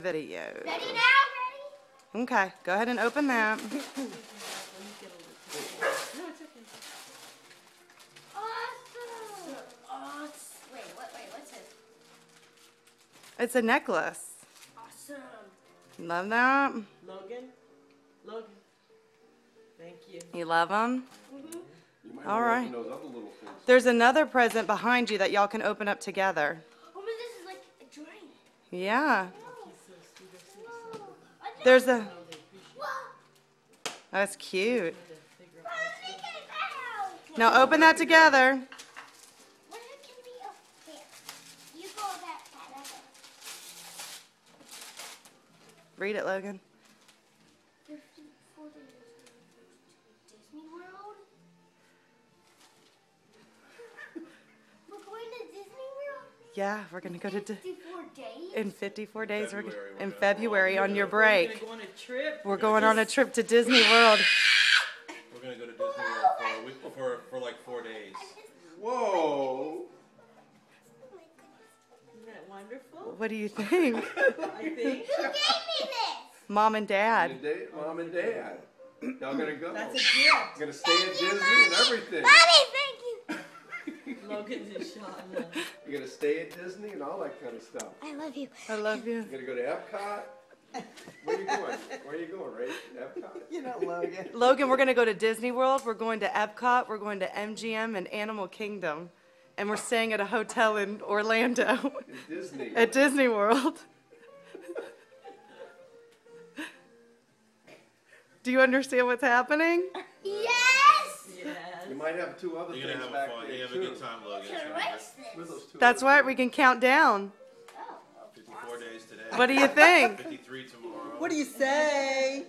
Video. Ready now? Ready? Okay, go ahead and open that. Awesome. Wait, what's this? It's a necklace. Awesome. Love that? Logan, thank you. You love them? You might All wanna right. open those other little things. There's another present behind you that y'all can open up together. Oh, but this is like a drink. Yeah. Oh, There's a... Whoa. That's cute. Mickey Mouse. Now open that together. What can be up here? You go that side. Okay. Read it, Logan. 54 days to Disney World. We're going to Disney World? Yeah, we're going to go to... 54 days? In 54 days, we're February, in we're gonna- February on your break. We're going on a trip. We're going on a trip to Disney World. We're gonna go to Disney World for a week, for like 4 days. Whoa! Isn't that wonderful? What do you think? I think. Who gave me this? Mom and Dad. Mom and Dad. Y'all gonna go? That's a gift. Gonna stay at Disney and everything. Mommy, thank you. Logan's in shock. You're gonna stay at Disney and all that kind of stuff. I love you. I love you. You're gonna go to Epcot. Where are you going? Where are you going, Ray? Epcot? You know, Logan. Logan, we're going to go to Disney World. We're going to Epcot. We're going to MGM and Animal Kingdom. And we're staying at a hotel in Orlando At Disney. at Disney World. Do you understand what's happening? Yes! You Yes. might have two other You're gonna things have back fun. there You have a too. good time, Logan. Let's erase Where's this. those two That's other right. things? We can count down. Oh, 54 days today. What do you think? 53 tomorrow. What do you say?